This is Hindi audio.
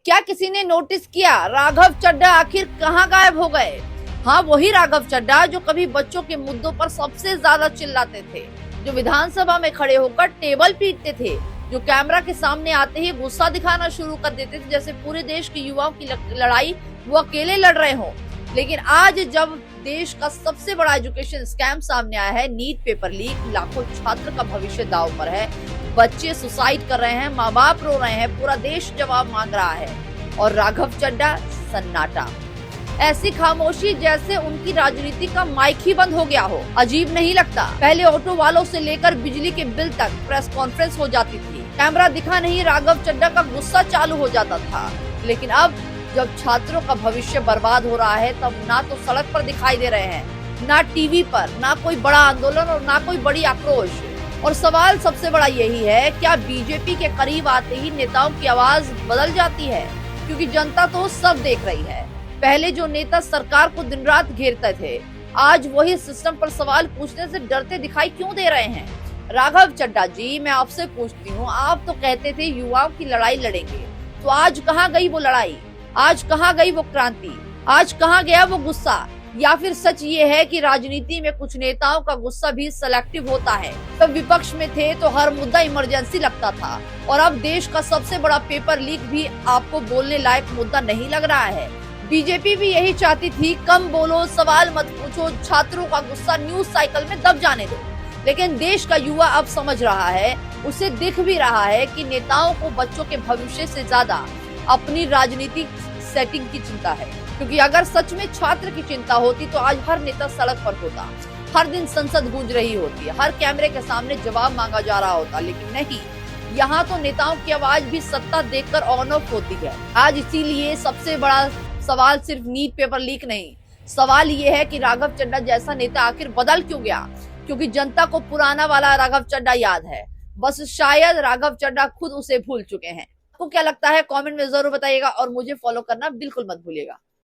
क्या किसी ने नोटिस किया राघव चड्ढा आखिर कहाँ गायब हो गए? हाँ, वही राघव चड्ढा जो कभी बच्चों के मुद्दों पर सबसे ज्यादा चिल्लाते थे, जो विधानसभा में खड़े होकर टेबल पीटते थे, जो कैमरा के सामने आते ही गुस्सा दिखाना शुरू कर देते थे जैसे पूरे देश के युवाओं की लड़ाई वो अकेले लड़ रहे हों। लेकिन आज जब देश का सबसे बड़ा एजुकेशन स्कैम सामने आया है, नीट पेपर लीक, लाखों छात्र का भविष्य दांव पर है, बच्चे सुसाइड कर रहे हैं, माँ बाप रो रहे हैं, पूरा देश जवाब मांग रहा है और राघव चड्ढा सन्नाटा। ऐसी खामोशी जैसे उनकी राजनीति का माइक ही बंद हो गया हो। अजीब नहीं लगता? पहले ऑटो वालों से लेकर बिजली के बिल तक प्रेस कॉन्फ्रेंस हो जाती थी, कैमरा दिखा नहीं राघव चड्ढा का गुस्सा चालू हो जाता था। लेकिन अब जब छात्रों का भविष्य बर्बाद हो रहा है तब ना तो सड़क पर दिखाई दे रहे हैं, ना टीवी पर, ना कोई बड़ा आंदोलन और ना कोई बड़ी आक्रोश। और सवाल सबसे बड़ा यही है, क्या बीजेपी के करीब आते ही नेताओं की आवाज बदल जाती है? क्योंकि जनता तो सब देख रही है। पहले जो नेता सरकार को दिन रात घेरते थे, आज वही सिस्टम पर सवाल पूछने से डरते दिखाई क्यों दे रहे हैं? राघव चड्ढा जी, मैं आपसे पूछती हूँ, आप तो कहते थे युवाओं की लड़ाई लड़ेंगे, तो आज कहाँ गई वो लड़ाई? आज कहाँ गई वो क्रांति? आज कहाँ गया वो गुस्सा? या फिर सच ये है कि राजनीति में कुछ नेताओं का गुस्सा भी सेलेक्टिव होता है? तब विपक्ष में थे तो हर मुद्दा इमरजेंसी लगता था और अब देश का सबसे बड़ा पेपर लीक भी आपको बोलने लायक मुद्दा नहीं लग रहा है। बीजेपी भी यही चाहती थी, कम बोलो, सवाल मत पूछो, छात्रों का गुस्सा न्यूज साइकिल में दब जाने दो। लेकिन देश का युवा अब समझ रहा है, उसे दिख भी रहा है कि नेताओं को बच्चों के भविष्य से ज्यादा अपनी राजनीतिक सेटिंग की चिंता है। क्योंकि अगर सच में छात्र की चिंता होती तो आज हर नेता सड़क पर होता, हर दिन संसद गूंज रही होती, हर कैमरे के सामने जवाब मांगा जा रहा होता। लेकिन नहीं, यहाँ तो नेताओं की आवाज भी सत्ता देखकर ऑन ऑफ होती है। आज इसीलिए सबसे बड़ा सवाल सिर्फ नीट पेपर लीक नहीं, सवाल ये है कि राघव चड्ढा जैसा नेता आखिर बदल क्यों गया? क्योंकि जनता को पुराना वाला राघव चड्ढा याद है, बस शायद राघव चड्ढा खुद उसे भूल चुके हैं। आपको क्या लगता है? कमेंट में जरूर बताइएगा और मुझे फॉलो करना बिल्कुल मत भूलिएगा।